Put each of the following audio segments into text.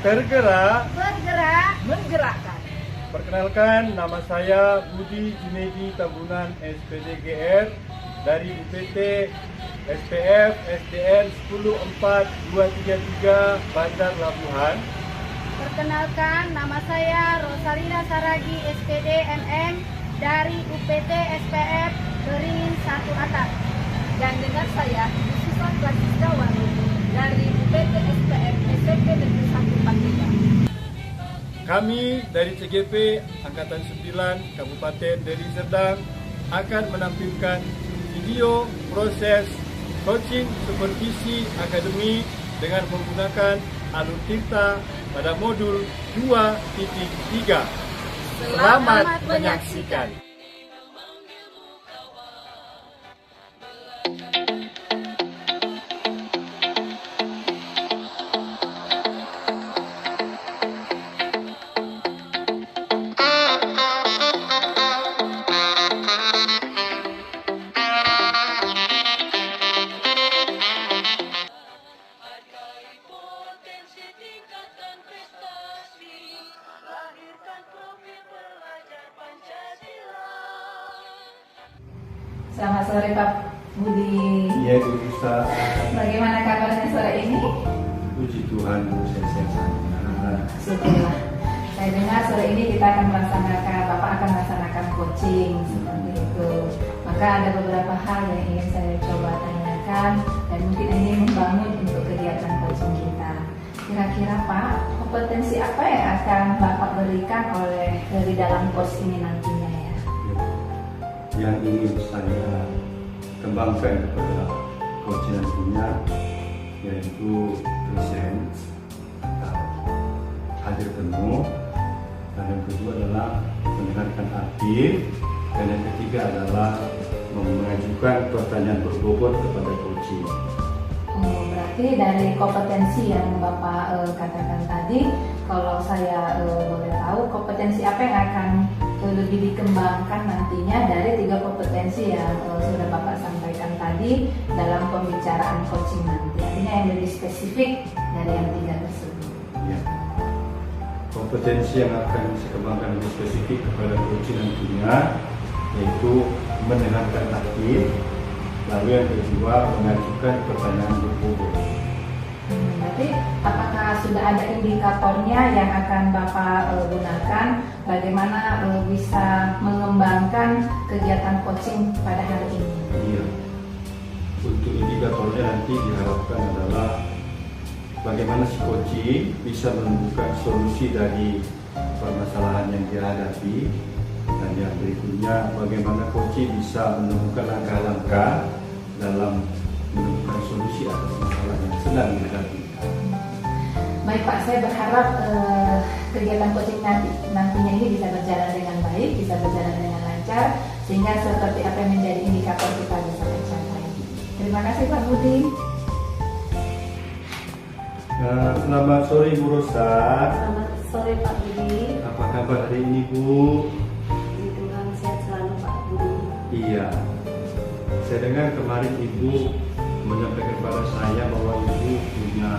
Tergerak, bergerak, menggerakkan. perkenalkan nama saya Budi Junedi Tambunan SPDGR dari UPT SPF SDN 104-233 Bandar Labuhan. Perkenalkan, nama saya Rosalina Saragi SPD MM dari UPT SPF Beringin 1 Atap. Dan dengan saya Susan Francisca Wanu dari UPT SPF SMP Negeri 143. Kami dari CGP Angkatan 9 Kabupaten Deli Serdang akan menampilkan video proses coaching supervisi akademik dengan menggunakan alutsista pada modul 2.3. Selamat menyaksikan. Selamat sore Pak Budi. Iya, Bu Risa. Bagaimana kabarnya sore ini? Puji Tuhan, saya sehat. Syukurlah. Saya dengar sore ini kita akan Bapak akan melaksanakan coaching seperti itu. Maka ada beberapa hal yang ingin saya coba tanyakan dan mungkin ini membangun untuk kegiatan coaching kita. Kira-kira Pak, kompetensi apa yang akan Bapak berikan dari dalam course ini nantinya ya? Yang ingin saya kembangkan kepada coach nantinya yaitu present atau hadir penuh, dan yang kedua adalah mendengarkan aktif, dan yang ketiga adalah mengajukan pertanyaan berbobot kepada coaching. Berarti dari kompetensi yang Bapak katakan tadi, kalau saya boleh tahu kompetensi apa yang akan lebih dikembangkan nantinya dari 3 kompetensi yang sudah Bapak sampaikan tadi dalam pembicaraan coaching nanti. Artinya yang lebih spesifik dari yang 3 tersebut. Ya. Kompetensi yang akan saya kembangkan lebih spesifik kepada coaching nantinya yaitu mendengarkan aktif, lalu yang kedua mengajukan pertanyaan berbobot. Berarti apakah sudah ada indikatornya yang akan Bapak gunakan bagaimana bisa mengembangkan kegiatan coaching pada hari ini? Iya. Untuk indikatornya nanti diharapkan adalah bagaimana si coaching bisa menemukan solusi dari permasalahan yang dihadapi, dan yang berikutnya bagaimana coaching bisa menemukan langkah-langkah dalam menemukan solusi atas masalah yang sedang dihadapi. Baik Pak, saya berharap kegiatan coaching nantinya ini bisa berjalan dengan baik, bisa berjalan dengan lancar, sehingga seperti apa yang menjadi indikator kita bisa tercapai. Terima kasih Pak Budi. Selamat sore Bu Rosa. Selamat sore Pak Budi. Apa kabar hari ini Bu? Puji Tuhan, sehat selalu Pak Budi. Iya. Saya dengar kemarin Ibu menyampaikan kepada saya bahwa Ibu punya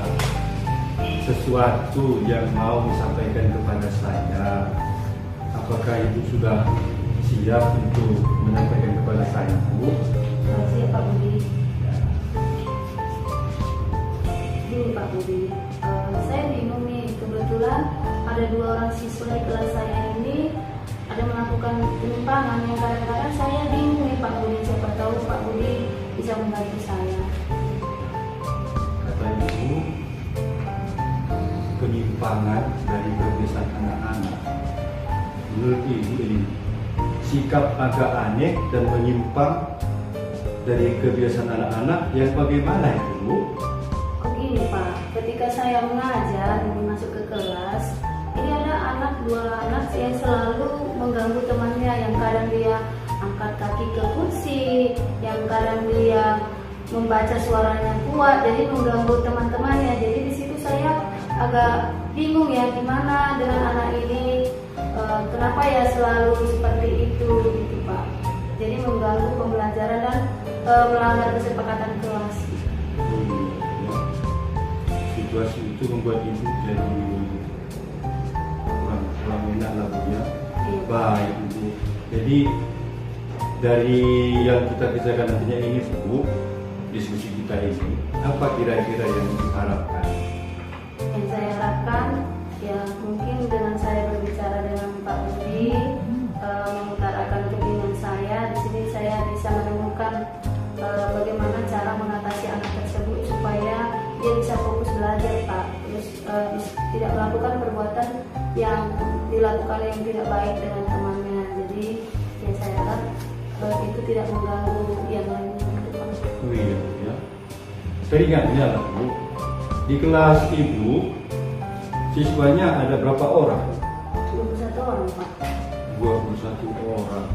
sesuatu yang mau disampaikan kepada saya. Apakah Ibu sudah siap untuk menyampaikan kepada saya, Bu? Siap Pak Budi. Pak Budi, saya bingung nih, kebetulan ada 2 orang siswa di kelas saya ini ada melakukan penyimpangan yang kadang-kadang saya bingung nih Pak Budi, siapa tahu Pak Budi bisa membantu saya. Kata Ibu, penyimpangan dari kebiasaan anak-anak. Menurut Ibu ini sikap agak aneh dan menyimpang dari kebiasaan anak-anak yang bagaimana itu, Bu? Begini Pak, ketika saya mengajar masuk ke kelas, ini ada 2 anak yang selalu mengganggu temannya, yang kadang dia angkat kaki ke kursi, yang kadang dia membaca suaranya kuat, jadi mengganggu teman-temannya. Jadi di situ saya agak bingung ya, gimana dengan anak ini, kenapa ya selalu seperti itu gitu Pak. Jadi mengganggu pembelajaran dan melanggar kesepakatan kelas. situasi itu membuat ibu jadi kurang enak lah Bu ya. Baik Ibu. Jadi dari yang kita kerjakan nantinya ini Bu, diskusi kita ini, apa kira-kira yang diharapkan? Yang saya harapkan ya mungkin dengan saya berbicara dengan Pak Budi, mengutarakan keinginan saya, di sini saya bisa menemukan bagaimana cara mengatasi anak tersebut supaya dia bisa fokus belajar Pak, terus tidak melakukan perbuatan yang dilakukan yang tidak baik dengan temannya. Jadi ya saya harap itu tidak mengganggu yang lainnya gitu Pak. Oh iya Bu ya. Teringatnya lah Bu, di kelas Ibu siswanya ada berapa orang? 21 orang Pak. 21 orang.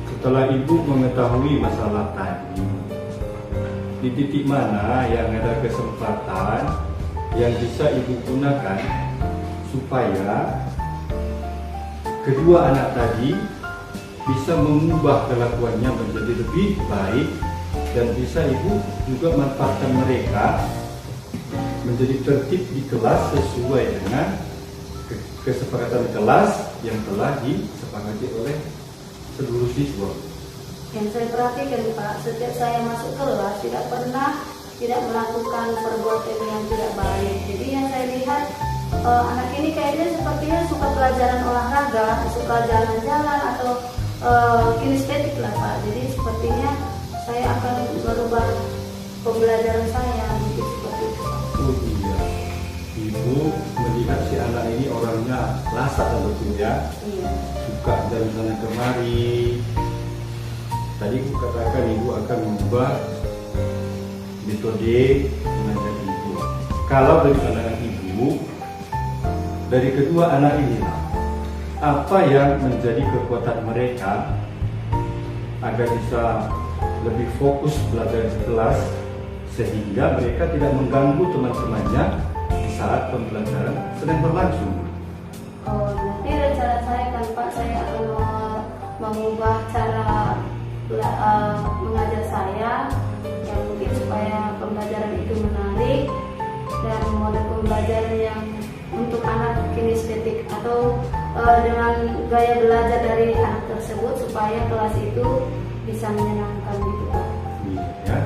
Setelah Ibu mengetahui masalah tadi, di titik mana yang ada kesempatan yang bisa Ibu gunakan supaya kedua anak tadi bisa mengubah kelakuannya menjadi lebih baik dan bisa Ibu juga manfaatkan mereka menjadi tertib di kelas sesuai dengan kesepakatan kelas yang telah disepakati oleh seluruh siswa. Yang saya perhatikan Pak, setiap saya masuk kelas tidak melakukan perbuatan yang tidak baik. Jadi yang saya lihat anak ini kayaknya sepertinya suka pelajaran olahraga, suka jalan-jalan atau kinestetik lah Pak. Jadi sepertinya saya akan merubah pembelajaran saya mungkin seperti itu Pak. Oh iya, Ibu melihat si anak ini orangnya lasak betul ya. Iya. Suka jalan-jalan kemari. Tadi aku katakan Ibu akan mengubah metode mengajar Ibu. Kalau dari pandangan Ibu, dari kedua anak inilah, apa yang menjadi kekuatan mereka agar bisa lebih fokus belajar di kelas sehingga mereka tidak mengganggu teman-temannya di saat pembelajaran sedang berlangsung? Oh, nanti rencana saya kan Pak, saya akan mengubah cara mengajar saya yang mungkin supaya pembelajaran itu menarik dan model pembelajaran yang untuk anak kinestetik atau dengan gaya belajar dari anak tersebut supaya kelas itu bisa menyenangkan gitu Pak. Iya,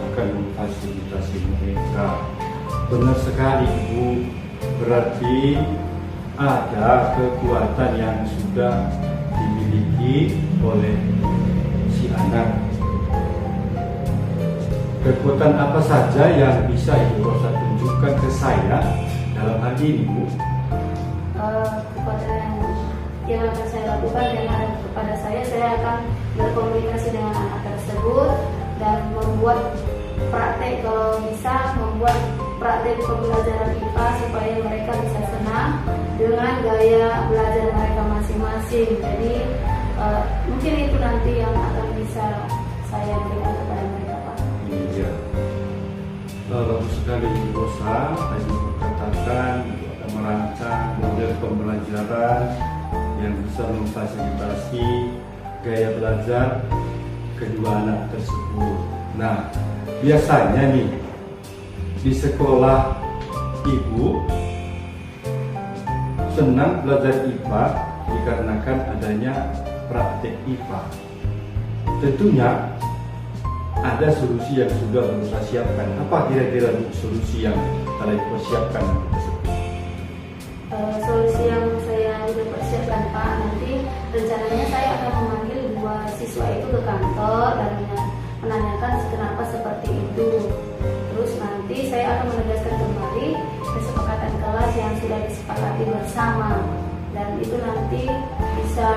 akan memfasilitasi mereka. Benar sekali Ibu, berarti ada kekuatan yang sudah dimiliki oleh si anak. Kekuatan apa saja yang bisa Ibu Rosa tunjukkan ke saya dalam hal ini Bu? Kekuatan yang akan saya lakukan yang ada kepada saya akan berkomunikasi dengan anak tersebut dan membuat praktek, kalau bisa membuat praktek pembelajaran IPA supaya mereka bisa senang dengan gaya belajar mereka masing-masing. Jadi mungkin itu nanti yang akan bisa saya berikan kepada mereka Pak. Iya. Bagus sekali Ibu Rosa tadi katakan akan merancang model pembelajaran yang bisa memfasilitasi gaya belajar kedua anak tersebut. Nah, biasanya nih di sekolah Ibu senang belajar IPA dikarenakan adanya praktek IPA. Tentunya ada solusi yang sudah Ibu siapkan. Apa kira-kira solusi yang telah Ibu siapkan tersebut? Solusi yang saya sudah persiapkan Pak, nanti rencananya saya akan memanggil 2 siswa itu ke kantor dan menanyakan kenapa seperti itu. Terus nanti saya akan menegaskan kembali kesepakatan kelas yang sudah disepakati bersama, dan itu nanti bisa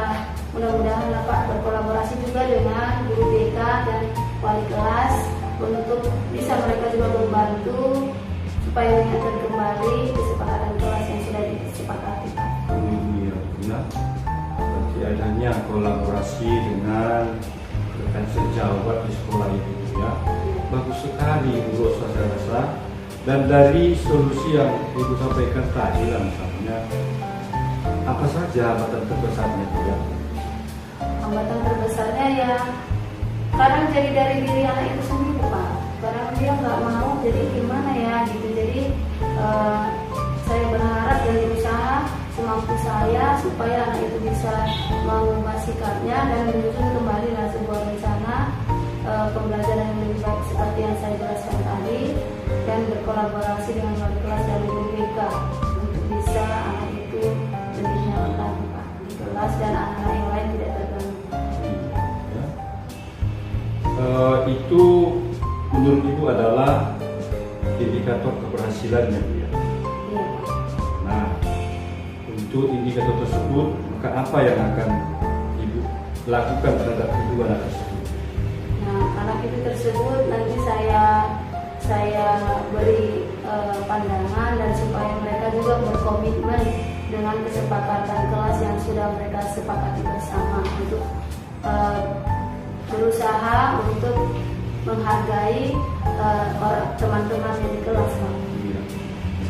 mudah-mudahan Pak berkolaborasi juga dengan guru BK dan wali kelas untuk bisa mereka juga membantu supaya mengingatkan kembali kesepakatan kelas yang sudah disepakati Pak. Iya, benar. Berarti adanya kolaborasi dengan rekan sejawat di sekolah itu ya. Bagus sekali Ibu Rosa saya rasa. Dan dari solusi yang Ibu sampaikan tadi lah misalnya, apa saja hambatan terbesarnya ya? Hambatan terbesarnya ya kadang jadi dari diri anak itu sendiri Pak. Sekarang dia nggak mau, jadi gimana ya gitu. Jadi saya berharap dan berusaha semampu saya supaya anak itu bisa mengubah sikapnya dan menyusun kembali sebuah rencana pembelajaran yang lebih baik seperti yang saya jelaskan tadi, dan berkolaborasi dengan wali kelas dan guru BK untuk bisa anak itu lebih nyaman lagi Pak di kelas dan anak-anak yang lain tidak terganggu. Itu menurut Ibu adalah indikator keberhasilannya Bu ya. Iya Pak. Nah, untuk indikator tersebut, maka apa yang akan Ibu lakukan terhadap kedua anak tersebut? Nah, anak itu tersebut nanti saya beri pandangan dan supaya mereka juga berkomitmen dengan kesepakatan kelas yang sudah mereka sepakati bersama untuk berusaha untuk menghargai teman-teman yang di kelas Pak. Iya.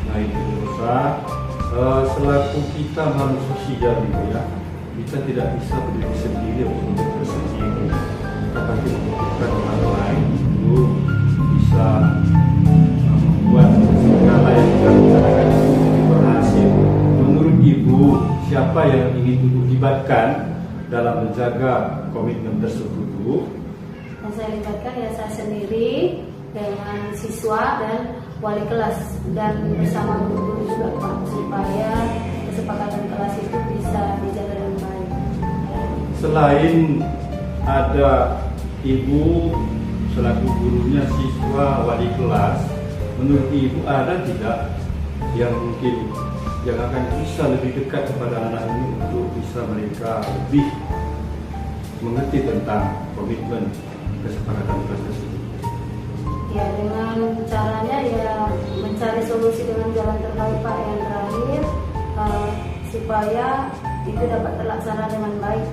Nah, itu berusaha selaku kita makhluk sosial gitu ya, kita tidak bisa berdiri sendiri untuk bersendiri. Kita pasti membutuhkan orang lain untuk bisa membuat segala yang kita rencanakan itu berhasil. Menurut Ibu, siapa yang ingin Ibu libatkan dalam menjaga komitmen tersebut Bu? Yang saya libatkan ya saya sendiri dengan siswa dan wali kelas dan bersama guru juga Pak, supaya kesepakatan kelas itu bisa dijaga dengan baik. Selain ada Ibu selaku gurunya, siswa, wali kelas, menurut Ibu ada tidak yang mungkin yang akan bisa lebih dekat kepada anak ini untuk bisa mereka lebih mengerti tentang komitmen kesepakatan kelas tersebut? Ya, dengan caranya ya mencari solusi dengan jalan terbaik Pak yang terakhir, supaya itu dapat terlaksana dengan baik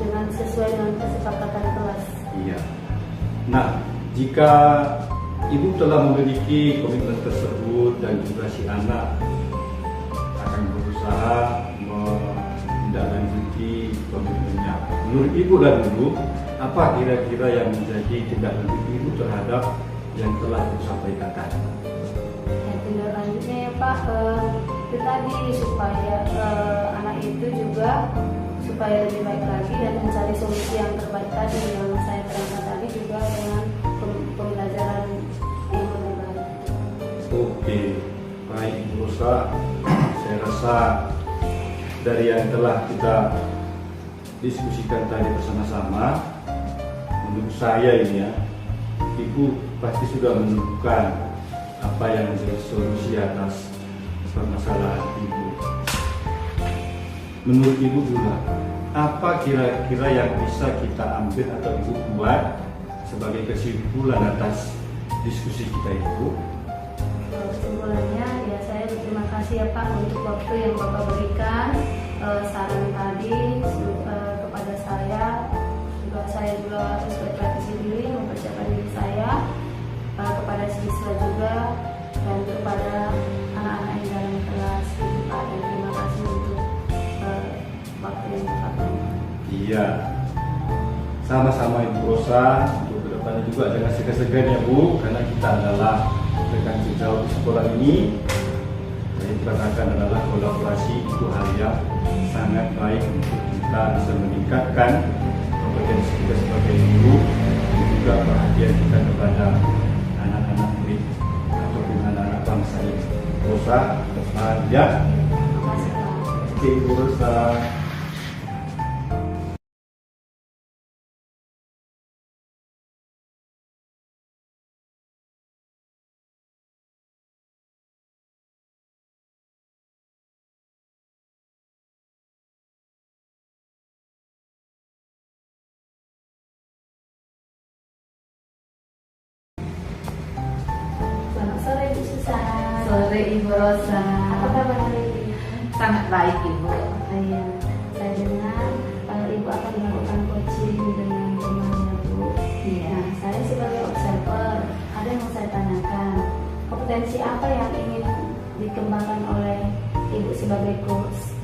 dengan sesuai dengan kesepakatan kelas. Iya. Nah, jika Ibu telah memiliki komitmen tersebut dan juga si anak akan berusaha menindaklanjuti komitmennya, menurut Ibu dan dulu apa kira-kira yang menjadi tindak lanjut Ibu terhadap yang telah disampaikan tadi? Ya, tindak lanjutnya ya Pak, itu tadi supaya anak itu juga supaya lebih baik lagi dan mencari solusi yang terbaik tadi yang saya terangkan tadi, juga dengan pembelajaran yang lebih baik. Oke, baik Bu Rosa, saya rasa dari yang telah kita diskusikan tadi bersama-sama, menurut saya ini ya, Ibu pasti sudah menemukan apa yang menjadi solusi atas permasalahan Ibu. Menurut Ibu pula, apa kira-kira yang bisa kita ambil atau Ibu buat sebagai kesimpulan atas diskusi kita itu? Kesimpulannya ya saya berterima kasih ya Pak untuk waktu yang Bapak berikan, saran tadi kepada saya. Saya juga harus berkreasi diri, mempersiapkan diri saya kepada siswa juga dan kepada anak-anak yang dalam kelas Pak, dan terima kasih untuk waktu yang Bapak berikan. Iya, sama-sama Ibu Rosa. Untuk kedepannya juga jangan segan-segan ya Bu, karena kita adalah rekan sejauh di sekolah ini. Yang kita katakan adalah kolaborasi itu hal yang sangat baik untuk kita bisa meningkatkan kompetensi kita sebagai guru dan juga perhatian kita kepada anak-anak murid ataupun anak-anak bangsa ini. Rosa, depan ya. Terima kasih Pak. Oke Ibu Rosa. Selamat sore Bu Susan. Sore Ibu Rosa. Apa kabar hari ini? Sangat baik Ibu. Iya, saya dengar Ibu akan melakukan coaching dengan temannya Bu. Iya. Nah, saya sebagai observer, ada yang mau saya tanyakan. Kompetensi apa yang ingin dikembangkan oleh Ibu sebagai coach?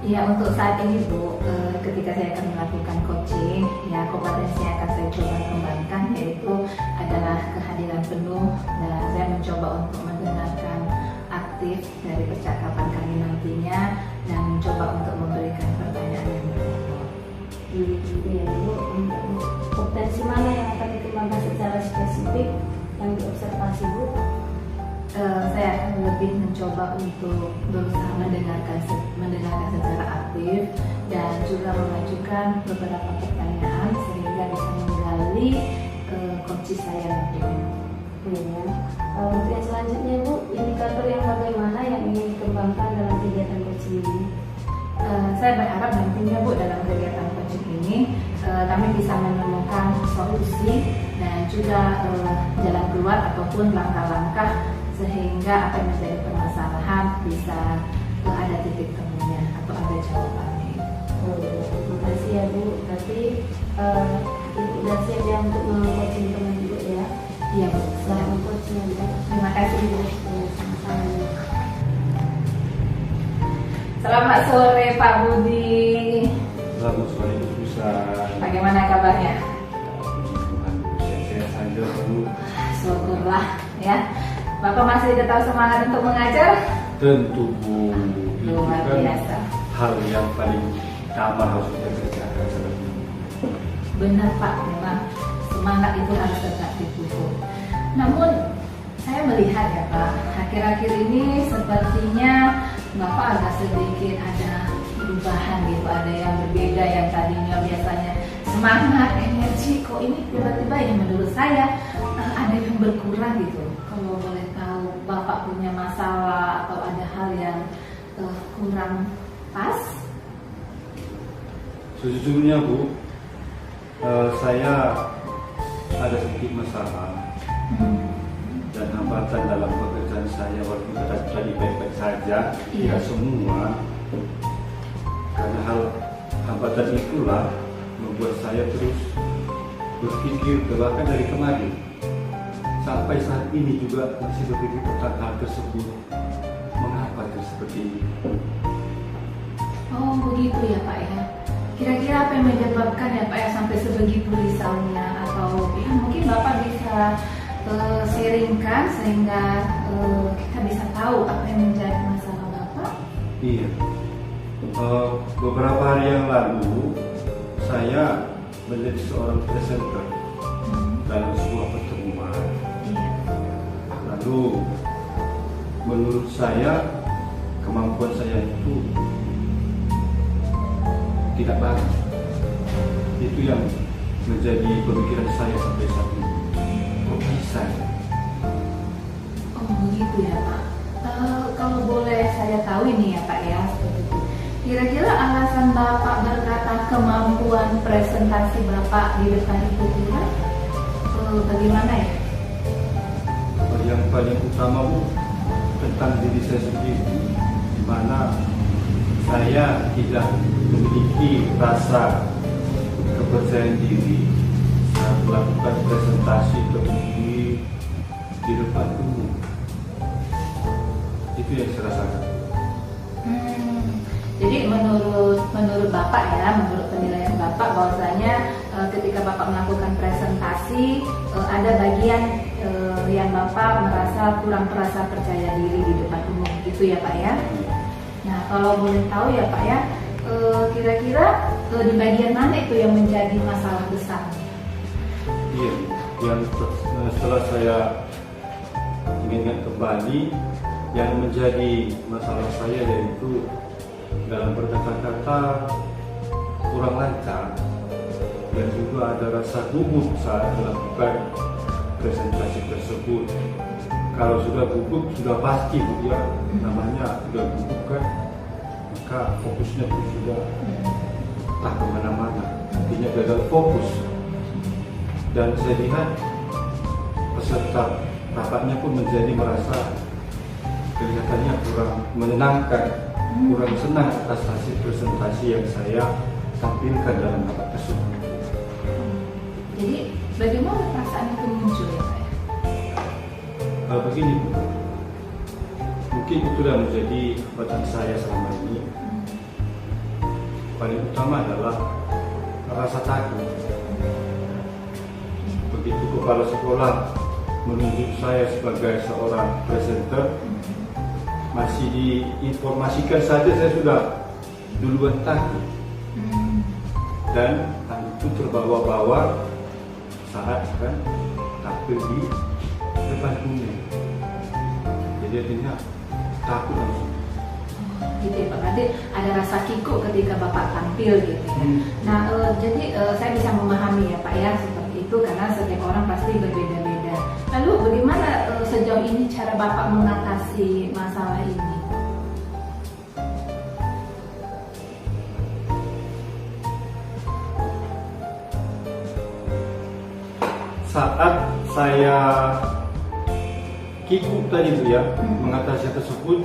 Ya, untuk saat ini Bu, ketika saya akan melakukan coaching, ya kompetensi yang akan saya coba kembangkan yaitu adalah kehadiran penuh, dan saya mencoba untuk mendengarkan aktif dari percakapan kami nantinya dan mencoba untuk memberikan pertanyaan yang berbobot. Gitu ya Bu. Untuk potensi mana yang akan dikembangkan secara spesifik yang diobservasi Bu? Saya akan lebih mencoba untuk berusaha mendengarkan secara aktif dan juga mengajukan beberapa pertanyaan sehingga bisa menggali coaching saya nantinya. Ya. Untuk yang selanjutnya Bu, indikator yang bagaimana yang ingin dikembangkan dalam kegiatan coaching ini? Saya berharap nantinya Bu, dalam kegiatan coaching ini kami bisa menemukan solusi dan juga jalan keluar ataupun langkah-langkah sehingga apa yang menjadi permasalahan bisa ada titik temunya atau ada jawabannya. Terima kasih ya Bu. Berarti Ibu sudah siap ya untuk meng-coaching teman Ibu ya? Iya Bu. Selamat meng-coaching ya. Terima kasih Bu. Sama-sama. Selamat sore Pak Budi. Selamat sore Bu Susan. Bagaimana kabarnya? Puji Tuhan, sehat-sehat saja Bu. Syukurlah ya. Bapak masih tetap semangat untuk mengajar? Tentu Bu, itu Luar kan biasa. hal yang paling utama harus kita kerjakan seperti ini. Benar Pak, memang semangat itu harus tetap dipupuk. Namun saya melihat ya Pak, akhir-akhir ini sepertinya Bapak agak sedikit ada perubahan gitu, ada yang berbeda. Yang tadinya biasanya semangat, energi, kok ini tiba-tiba yang menurut saya ada yang berkurang gitu. Kalau boleh tahu Bapak punya masalah atau ada hal yang kurang pas? Sejujurnya Bu, saya ada sedikit masalah dan hambatan dalam pekerjaan saya. Walaupun tadi baik-baik saja, tidak semua. Karena hal hambatan itulah membuat saya terus berpikir, bahkan dari kemarin sampai saat ini juga masih berpikir tentang hal tersebut. Mengapa seperti ini? Oh begitu ya Pak ya. Kira-kira apa yang menyebabkan ya Pak ya sampai sebegitu risaunya, atau ya mungkin Bapak bisa sharingkan sehingga kita bisa tahu apa yang menjadi masalah Bapak? Iya. Beberapa hari yang lalu saya menjadi seorang presenter dalam sebuah pertemuan. Iya. Lalu menurut saya kemampuan saya itu tidak bagus. Itu yang menjadi pemikiran saya sampai saat ini. Kok bisa? Oh begitu ya Pak. Kalau boleh saya tahu ini ya Pak ya, seperti itu. Kira-kira alasan Bapak berkata kemampuan presentasi Bapak di depan itu kurang, bagaimana ya? Yang paling utama Bu, tentang diri saya sendiri, di mana saya tidak memiliki rasa kepercayaan diri saat melakukan presentasi terbukti di depan umum. Itu yang saya rasakan. Jadi menurut Bapak ya, menurut penilaian Bapak bahwasanya ketika Bapak melakukan presentasi ada bagian yang Bapak merasa kurang perasa percaya diri di depan umum, gitu ya Pak ya. Nah kalau boleh tahu ya Pak ya, kira-kira di bagian mana itu yang menjadi masalah besar? Iya, yang setelah saya ingat kembali, yang menjadi masalah saya yaitu dalam berkata-kata kurang lancar dan juga ada rasa gugup saat melakukan presentasi tersebut. Kalau sudah gugup sudah pasti Bu ya, namanya sudah gugup kan, maka fokusnya pun sudah tak kemana-mana, artinya gagal fokus. Dan saya lihat peserta rapatnya pun menjadi merasa kelihatannya kurang menenangkan, kurang senang atas hasil presentasi yang saya tampilkan dalam rapat tersebut. Jadi bagaimana perasaan itu muncul ya Pak? Begini Bu, mungkin itulah menjadi hambatan saya selama ini. paling utama adalah rasa takut. Begitu kepala sekolah menunjuk saya sebagai seorang presenter, masih diinformasikan saja saya sudah duluan takut. Dan hal itu terbawa-bawa saat kan tampil di depan umum. Jadi artinya takut langsung. Gitu ya Pak, berarti ada rasa kikuk ketika Bapak tampil gitu ya. Nah, jadi saya bisa memahami ya Pak ya seperti itu karena setiap orang pasti berbeda-beda. Lalu bagaimana sejauh ini cara Bapak mengatasi masalah ini? Saat saya kikuk tadi Bu ya, mengatasi tersebut,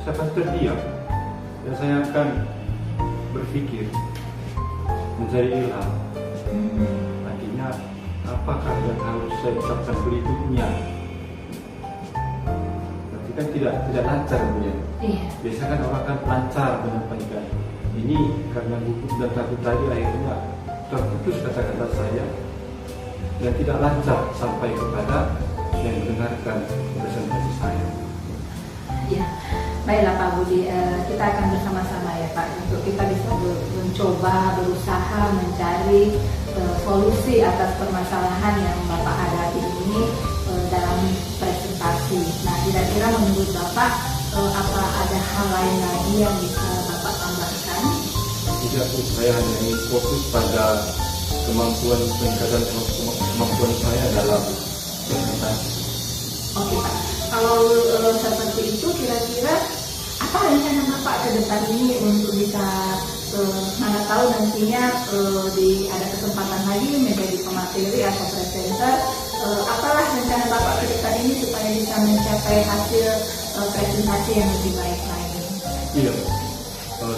saya pasti terdiam dan saya akan berpikir, mencari ilham. Artinya apakah yang harus saya ucapkan berikutnya? Berarti kan tidak lancar Bu ya. Iya. Biasanya kan orang kan lancar menyampaikan. Ini karena gugup dan takut tadi akhirnya terputus kata-kata saya dan tidak lancar sampai kepada yang mendengarkan presentasi saya. Ya, baiklah Pak Budi, kita akan bersama-sama ya Pak untuk kita bisa mencoba berusaha mencari solusi atas permasalahan yang Bapak hadapi ini dalam presentasi. Nah, kira-kira menurut Bapak apa ada hal lain lagi yang bisa Bapak tambahkan? Tidak, saya hanya ingin fokus pada kemampuan peningkatan kemampuan saya dalam presentasi. Oke Pak, kalau seperti itu kira-kira apa rencana Bapak ke depan ini untuk bisa mana tahu nantinya ada kesempatan lagi menjadi pemateri atau presenter, apalah rencana Bapak ke depan ini supaya bisa mencapai hasil presentasi yang lebih baik lagi? Iya,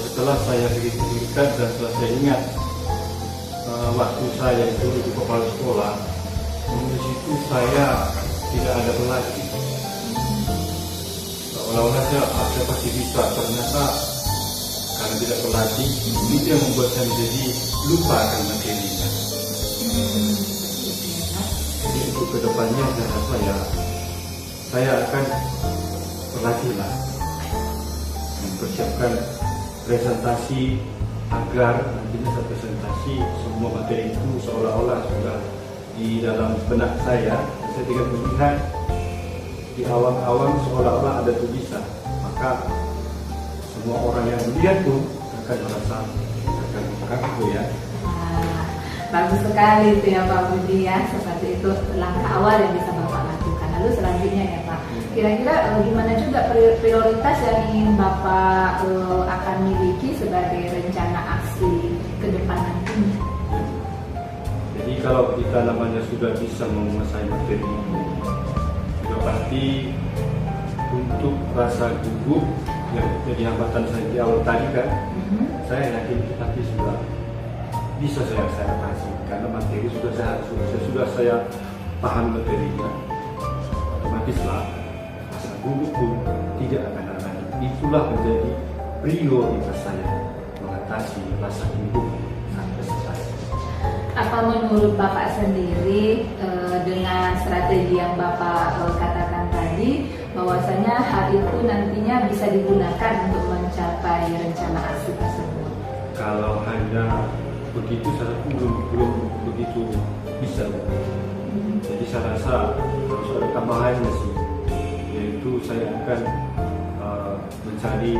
setelah saya pikirkan dan setelah saya ingat waktu saya dulu di kepala sekolah, di situ saya tidak ada pelatih. Seolah-olah saya pasti bisa, ternyata karena tidak pelatih, itu yang membuat saya menjadi lupa akan materinya. Jadi untuk kedepannya saya rasa ya, saya akan berlatihlah mempersiapkan presentasi agar nantinya saya presentasi semua materi itu seolah-olah sudah di dalam benak saya. Saya tinggal melihat di awang-awang seolah-olah ada tulisan, maka semua orang yang melihat pun akan merasa terganggu ya. Bagus sekali itu ya Pak Budi ya, seperti itu langkah awal yang bisa Bapak lakukan. Lalu selanjutnya ya Pak, kira-kira gimana juga prioritas yang ingin Bapak akan miliki sebagai rencana aksi ke depan nantinya? Jadi kalau kita namanya sudah bisa menguasai materi ini, sudah pasti untuk rasa gugup yang jadi hambatan saya di awal tadi kan, saya yakin tapi sudah bisa saya atasi karena materi sudah saya paham materinya, otomatislah rasa gugup pun tidak akan ada. Itulah menjadi prioritas saya mengatasi rasa gugup sampai selesai. Apa menurut Bapak sendiri dengan strategi yang Bapak katakan tadi, bahwasanya hal itu nantinya bisa digunakan untuk mencapai rencana aksi tersebut? Kalau hanya begitu saya belum begitu bisa. Jadi saya rasa harus ada tambahannya sih, yaitu saya akan mencari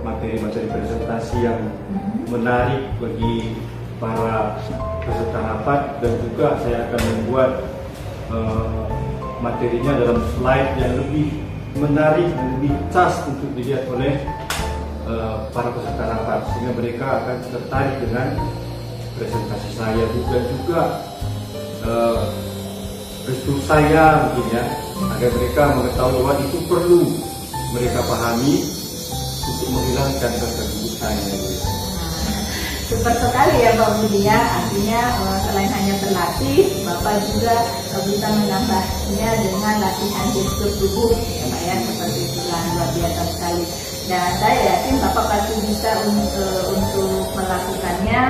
materi-materi presentasi yang menarik bagi para peserta rapat, dan juga saya akan membuat materinya dalam slide yang lebih menarik dan lebih cas untuk dilihat oleh para peserta rapat, sehingga mereka akan tertarik dengan presentasi saya, dan juga gestur saya mungkin ya, agar mereka mengetahui bahwa itu perlu mereka pahami untuk menghilangkan rasa gugup saya. Super sekali ya Pak Budi ya, artinya selain hanya berlatih, Bapak juga bisa menambahnya dengan latihan gestur tubuh ya Pak ya, seperti itu luar biasa sekali. Dan saya yakin Bapak pasti bisa untuk melakukannya,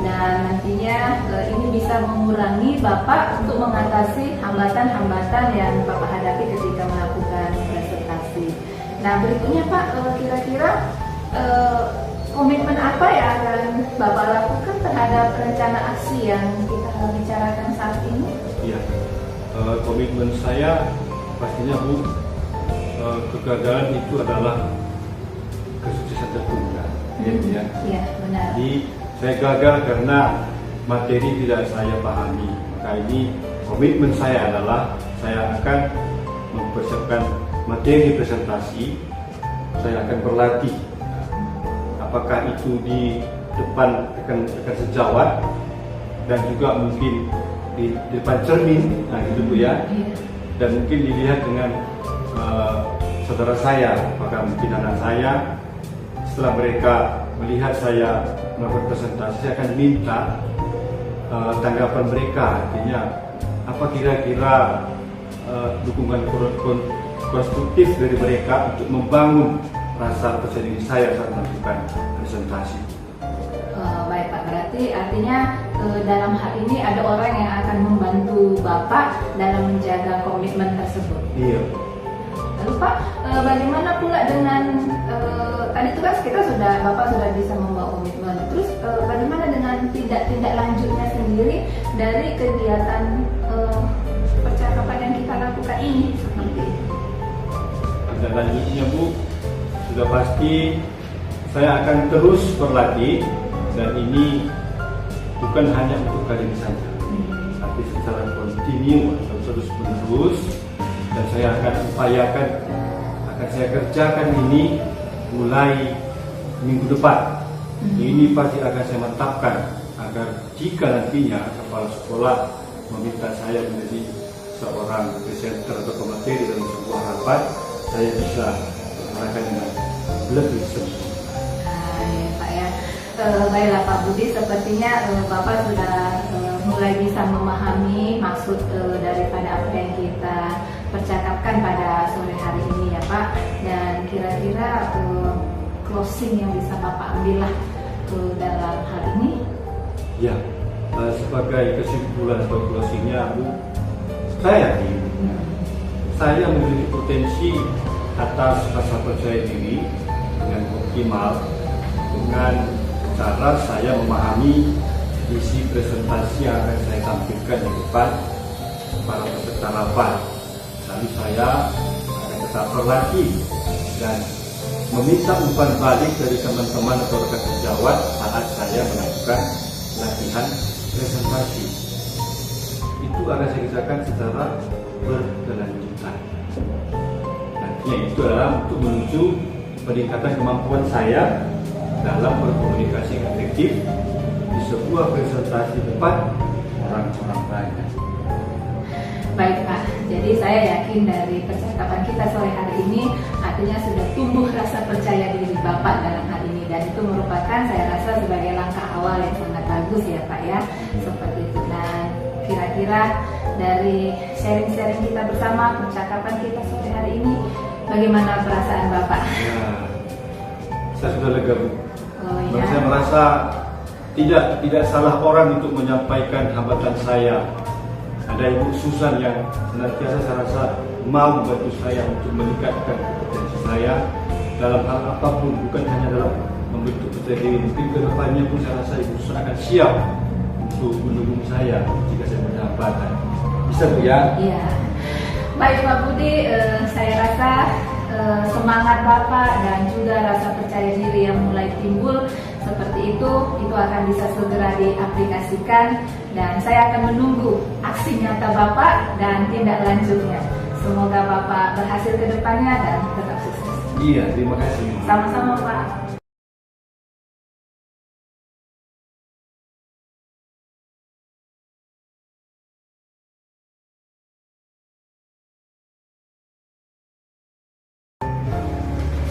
dan nantinya ini bisa mengurangi Bapak untuk mengatasi hambatan-hambatan yang Bapak hadapi ketika melakukan presentasi. Nah, berikutnya Pak, kira-kira komitmen apa yang akan Bapak lakukan terhadap rencana aksi yang kita bicarakan saat ini? Iya, komitmen saya pastinya Bu, kegagalan itu adalah kesuksesan tertunda. Ya. Iya, benar. Jadi saya gagal karena materi tidak saya pahami. Maka ini komitmen saya adalah saya akan mempersiapkan materi presentasi. Saya akan berlatih. Apakah itu di depan akan sejawat dan juga mungkin di depan cermin, nah gitu Bu ya. Dan mungkin dilihat dengan saudara saya, apakah mungkin anak saya. Setelah mereka melihat saya melakukan presentasi, saya akan minta tanggapan mereka. Artinya apa kira-kira dukungan konstruktif dari mereka untuk membangun rasa percaya diri saya saat melakukan presentasi. Baik Pak, berarti artinya dalam hal ini ada orang yang akan membantu Bapak dalam menjaga komitmen tersebut. Iya. Lalu Pak, bagaimana pula dengan tadi itu kan Bapak sudah bisa membawa komitmen. Terus bagaimana dengan tindak lanjutnya sendiri dari kegiatan percakapan yang kita lakukan ini seperti itu? Tindak lanjutnya Bu, sudah pasti saya akan terus berlatih, dan ini bukan hanya untuk kali ini saja, tapi secara kontinu atau terus menerus. Dan saya akan upayakan, akan saya kerjakan ini mulai minggu depan. Ini pasti akan saya mantapkan agar jika nantinya kepala sekolah meminta saya menjadi seorang presenter atau pemateri dalam sebuah rapat, saya bisa melakukan dengan lebih sempurna. Ya, Pak ya. Baiklah Pak Budi, sepertinya Bapak sudah mulai bisa memahami maksud daripada apa yang kita percakapkan pada sore hari ini ya Pak. Dan kira-kira closing yang bisa Bapak ambillah dalam hal ini? Ya, sebagai kesimpulan atau closingnya Bu, saya yakin saya memiliki potensi atas rasa percaya diri dengan optimal dengan cara saya memahami isi presentasi yang akan saya tampilkan di depan para peserta rapat. Lalu saya akan tetap berlatih dan meminta umpan balik dari teman-teman atau rekan sejawat saat saya melakukan latihan presentasi. Itu akan saya kerjakan secara berkelanjutan. Nantinya itu adalah untuk menuju peningkatan kemampuan saya dalam berkomunikasi yang efektif di sebuah presentasi depan orang-orang banyak. Baik Pak, jadi saya yakin dari percakapan kita sore hari ini artinya sudah tumbuh rasa percaya diri Bapak dalam hal ini, dan itu merupakan saya rasa sebagai langkah awal yang sangat bagus ya Pak ya, seperti itu. Dan kira-kira dari sharing-sharing kita bersama, percakapan kita sore hari ini, bagaimana perasaan Bapak? Ya, saya sudah lega Bu. Oh, Dan ya. saya merasa tidak salah orang untuk menyampaikan hambatan saya. Ada Ibu Susan yang senantiasa saya rasa mau membantu saya untuk meningkatkan kompetensi saya dalam hal apapun, bukan hanya dalam membentuk percaya diri. Mungkin ke depannya pun saya rasa Ibu Susan akan siap untuk mendukung saya jika saya punya hambatan. Bisa Bu ya? Iya. Baik Pak Budi, saya rasa semangat Bapak dan juga rasa percaya diri yang mulai timbul seperti itu akan bisa segera diaplikasikan, dan saya akan menunggu aksi nyata Bapak dan tindak lanjutnya. Semoga Bapak berhasil ke depannya dan tetap sukses. Iya, terima kasih. Sama-sama Pak.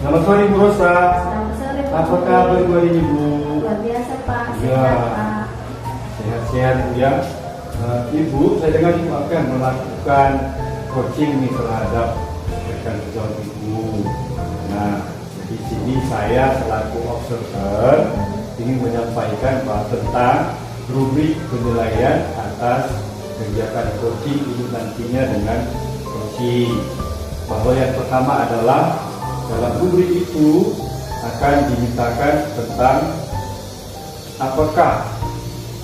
Selamat sore Bu Rosa. Selamat sore Pak. Apa kabar Bu hari ini Bu? Luar biasa Pak, Ya. sehat Pak. Sehat-sehat Bu ya. Ibu, saya dengar Ibu akan melakukan coaching nih terhadap rekan sejawat Ibu. Nah, jadi sini saya selaku observer ingin menyampaikan bahwa tentang rubrik penilaian atas kegiatan coaching ini nantinya dengan coaching. Bahwa yang pertama adalah dalam rubrik itu akan dimintakan tentang apakah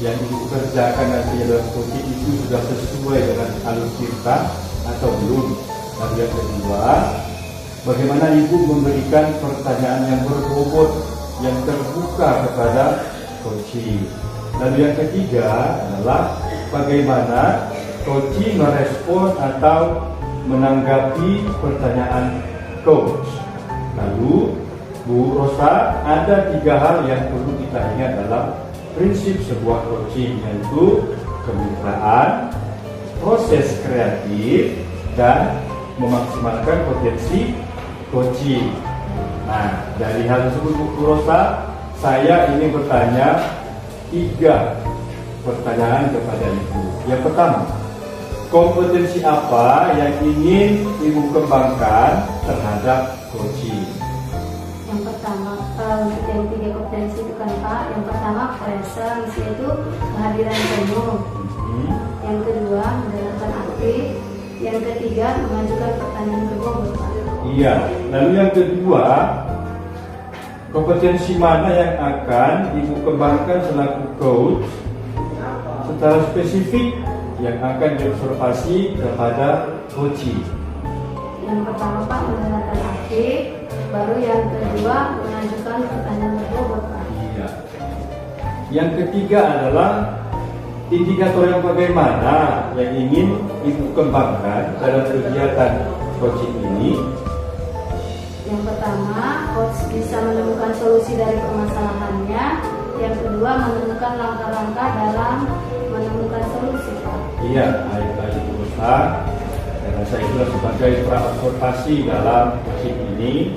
yang ibu kerjakan nantinya dalam coaching itu sudah sesuai dengan alur cerita atau belum. Lalu yang kedua, bagaimana ibu memberikan pertanyaan yang berbobot, yang terbuka kepada coaching. Lalu yang ketiga adalah bagaimana coaching merespon atau menanggapi pertanyaan coach. Lalu Bu Rosa, ada 3 hal yang perlu kita ingat dalam prinsip sebuah coaching, yaitu kemitraan, proses kreatif, dan memaksimalkan potensi coaching. Nah, dari hal tersebut Bu Rosa, saya ingin bertanya 3 pertanyaan kepada Ibu. Yang pertama, kompetensi apa yang ingin Ibu kembangkan terhadap coaching? Yang pertama, untuk yang 3 kompetensi itu kan Pak, yang pertama presence, yaitu kehadiran penuh. Yang kedua, mendengarkan aktif. Yang ketiga, mengajukan pertanyaan berbobot Pak. Iya, lalu yang kedua, kompetensi mana yang akan Ibu kembangkan selaku coach secara spesifik yang akan diobservasi kepada coaching? Yang pertama Pak, mendengarkan aktif. Baru yang kedua, mengajukan pertanyaan berbobot Pak. Iya. Yang ketiga adalah indikator yang bagaimana yang ingin Ibu kembangkan dalam kegiatan coaching ini. Yang pertama, coach bisa menemukan solusi dari permasalahannya. Yang kedua, menemukan langkah-langkah dalam menemukan solusi Pak. Iya, baik-baik Bu Rosa. Dan saya itu sebagai praobservasi dalam coaching ini.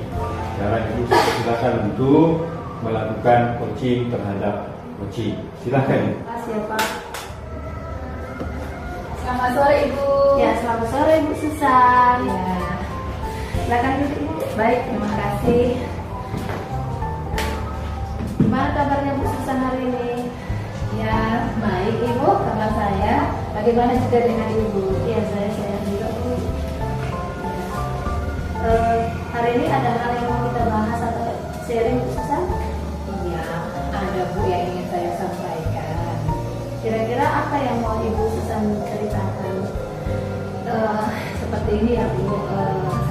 Sekarang Ibu silakan untuk melakukan coaching terhadap coaching. Silakan. Terima kasih ya Pak. Selamat sore Ibu. Ya, selamat sore Ibu Susan. Ya. Silakan duduk Ibu. Baik, terima kasih. Gimana kabarnya Bu Susan hari ini? Ya, baik Ibu, kabar saya. Bagaimana juga dengan Ibu? Ya, saya juga Bu. Hari ini ada hal yang mau kita bahas atau sharing Bu Susan? Iya, ada Bu yang ingin saya sampaikan. Kira-kira apa yang mau Ibu Susan ceritakan? Seperti ini ya Bu,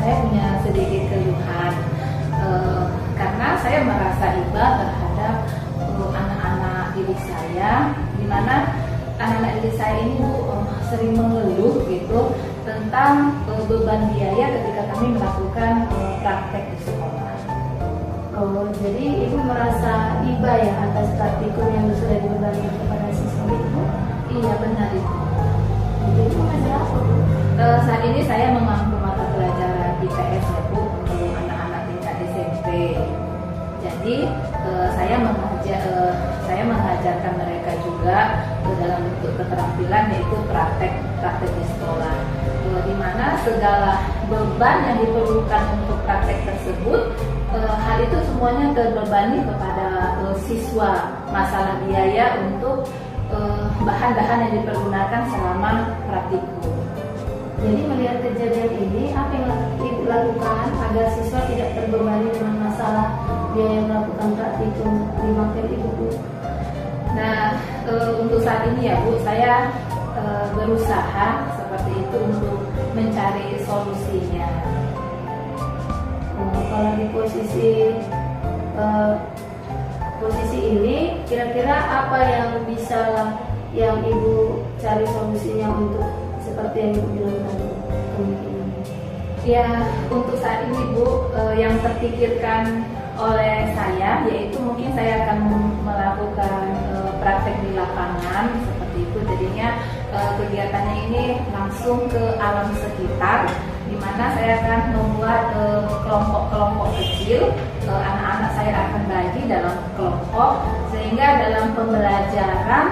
saya punya sedikit keluhan karena saya merasa iba terhadap anak-anak didik saya, di mana anak-anak didik saya ini Bu sering mengeluh gitu tentang beban biaya ketika kami melakukan praktek di sekolah. Oh, jadi Ibu merasa iba ya atas praktikum yang sudah dibebani kepada siswa Ibu? Iya benar Ibu. Ibu mengajar apa Bu? Saat ini saya mengampu mata pelajaran IPS ya Bu untuk anak-anak tingkat SMP. Jadi saya mengajarkan mereka juga dalam bentuk keterampilan, yaitu praktek di sekolah. Di mana segala beban yang diperlukan untuk praktek tersebut, hal itu semuanya terbebani kepada siswa, masalah biaya untuk bahan-bahan yang dipergunakan selama praktikum. Jadi melihat kejadian ini, apa yang Ibu lakukan agar siswa tidak terbebani dengan masalah biaya melakukan praktikum di makel Ibu Bu? Nah, untuk saat ini ya Bu, saya berusaha seperti itu untuk mencari solusinya. Kalau di posisi ini, kira-kira apa yang bisa yang Ibu cari solusinya untuk seperti yang Ibu bilang tadi kemungkinan? Ya, untuk saat ini Bu, yang terpikirkan oleh saya yaitu mungkin saya akan melakukan praktek di lapangan seperti itu. Jadinya kegiatannya ini langsung ke alam sekitar, di mana saya akan membuat kelompok-kelompok kecil. Anak-anak saya akan bagi dalam kelompok sehingga dalam pembelajaran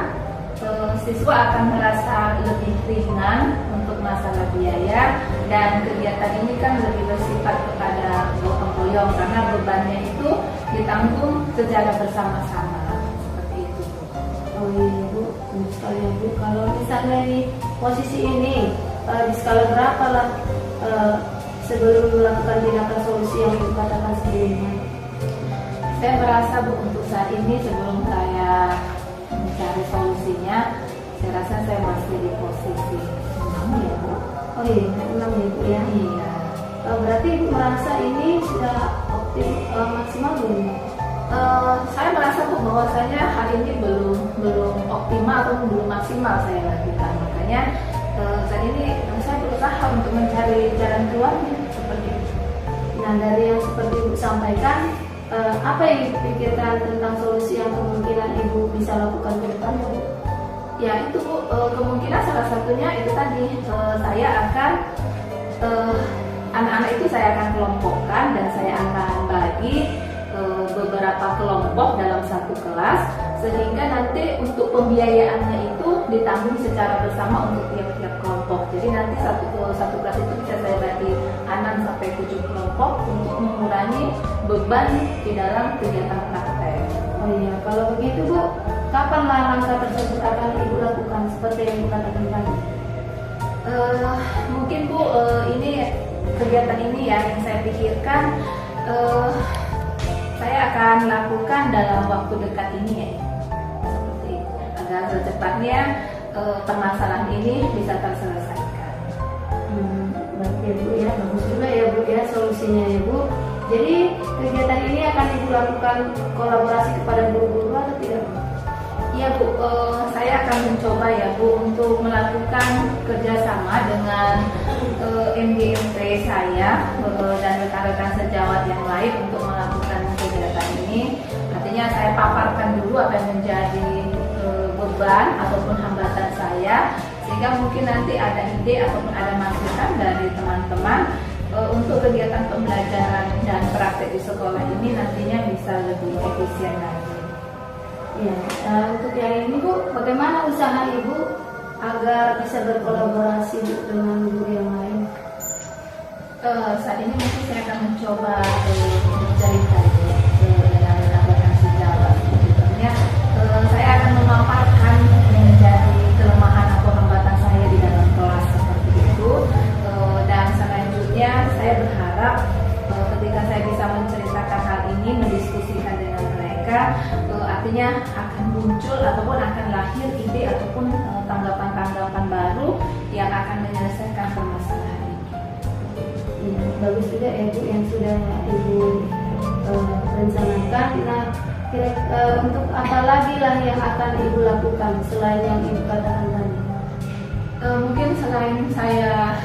siswa akan merasa lebih ringan untuk masalah biaya, dan kegiatan ini kan lebih bersifat kepada gotong royong karena bebannya itu ditanggung secara bersama-sama seperti itu, Bu. Oh iya Bu, benar sekali ya Bu. Kalau misalnya di posisi ini di skala berapa lah sebelum melakukan tindakan solusi yang Ibu katakan sebelumnya? Saya merasa Bu untuk saat ini sebelum saya mencari solusinya, saya rasa saya masih di posisi 6 ya Bu. Oh iya, 6 ya Bu ya. Iya. Berarti Ibu merasa ini sudah maksimal belum? Saya merasa Bu bahwasanya hal ini belum optimal atau belum maksimal saya lakukan. Makanya saat ini saya berusaha untuk mencari jalan keluarnya seperti itu. Nah, dari yang seperti Ibu sampaikan, apa yang Ibu pikirkan tentang solusi yang kemungkinan Ibu bisa lakukan ke depannya, Bu? Ya itu Bu, kemungkinan salah satunya itu tadi saya akan anak-anak itu saya akan kelompokkan dan saya akan bagi beberapa kelompok dalam satu kelas sehingga nanti untuk pembiayaannya itu ditanggung secara bersama untuk tiap-tiap kelompok. Jadi nanti satu kelas itu bisa saya bagi 6 sampai 7 kelompok untuk mengurangi beban di dalam kegiatan praktek. Oh iya, kalau begitu Bu, kapan langkah tersebut akan Ibu lakukan seperti yang Ibu katakan tadi? Mungkin Bu, ini kegiatan ini ya yang saya pikirkan saya akan lakukan dalam waktu dekat ini ya, seperti itu, agar secepatnya permasalahan ini bisa terselesaikan. Berarti ya Bu ya, bagus juga ya Bu ya solusinya ya Bu. Jadi kegiatan ini akan Ibu lakukan kolaborasi kepada guru-guru atau tidak Bu? Iya Bu, saya akan mencoba ya Bu untuk melakukan kerjasama dengan MGMP saya dan rekan-rekan sejawat yang lain untuk melakukan kegiatan ini. Artinya saya paparkan dulu apa yang menjadi beban ataupun hambatan saya, sehingga mungkin nanti ada ide ataupun ada masukan dari teman-teman untuk kegiatan pembelajaran dan praktek di sekolah ini nantinya bisa lebih efisien lagi. Ya, untuk yang ini Bu, bagaimana usaha Ibu agar bisa berkolaborasi dengan guru yang lain? Saat ini mungkin saya akan mencoba bercerita dengan rekan-rekan sejawat. Sebetulnya saya akan memaparkan yang menjadi kelemahan atau hambatan saya di dalam kelas seperti itu. Dan selanjutnya saya berharap ketika saya bisa menceritakan hal ini, mendiskusikan dengan mereka, artinya akan muncul ataupun akan lahir ide ataupun tanggapan-tanggapan baru yang akan menyelesaikan permasalahan ini. Ya, bagus juga ya Bu yang sudah Ibu rencanakan. Nah, untuk apa lagi lah yang akan Ibu lakukan selain yang Ibu katakan tadi? Mungkin selain saya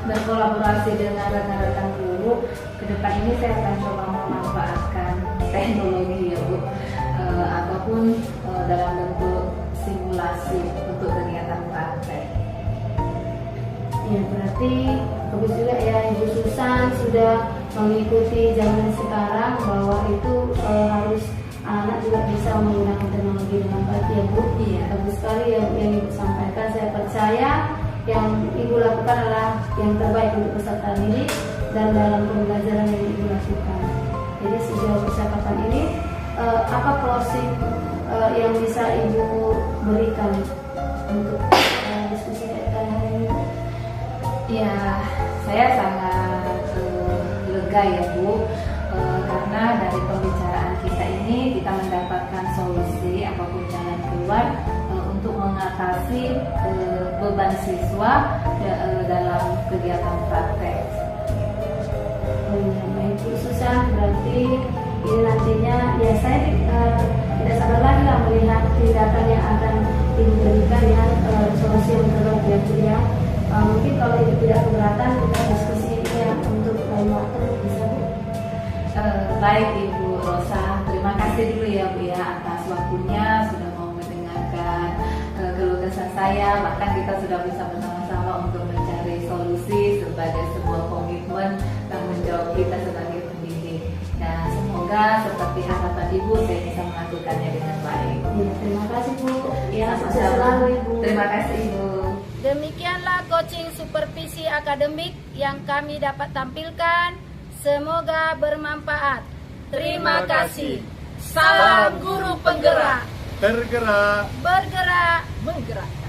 berkolaborasi dengan rekan-rekan guru, ke depan ini saya akan coba memanfaatkan teknologi ya Bu, ataupun dalam bentuk simulasi untuk kegiatan praktek. Ya, berarti bagus juga ya Ibu Susan sudah mengikuti zaman sekarang bahwa itu harus anak juga bisa menggunakan teknologi dengan baik ya Bu. Iya. Bagus sekali ya Bu yang Ibu sampaikan. Saya percaya yang Ibu lakukan adalah yang terbaik untuk peserta didik dan dalam pembelajaran yang Ibu lakukan. Jadi sejauh percakapan ini apa closing yang bisa Ibu berikan untuk diskusi kita hari ini? Ya, saya sangat lega ya Bu, karena dari pembicaraan kita ini kita mendapatkan solusi apapun jalan keluar untuk mengatasi beban siswa dalam kegiatan praktek. Baik Bu Susan, berarti ini nantinya ya saya tidak sabar lagi lah melihat tindakan yang akan Ibu berikan ya, solusi yang terbaik ya Bu ya. Mungkin kalau Ibu tidak keberatan kita diskusi ya untuk lain waktu bisa Bu. Baik Ibu Rosa, terima kasih dulu ya Bu ya atas waktunya sudah mau mendengarkan keluh kesah saya, bahkan kita sudah bisa bersama-sama untuk mencari solusi sebagai sebuah komitmen tanggung jawab kita sebagai pendidik. Dan semoga seperti harapan Ibu saya bisa melakukannya dengan baik. Ya, terima kasih Bu. Ya, sukses Sama-sama. selalu Ibu. Terima kasih Ibu. Demikianlah coaching supervisi akademik yang kami dapat tampilkan. Semoga bermanfaat. Terima kasih. Salam guru penggerak. Tergerak. Bergerak. Menggerakkan.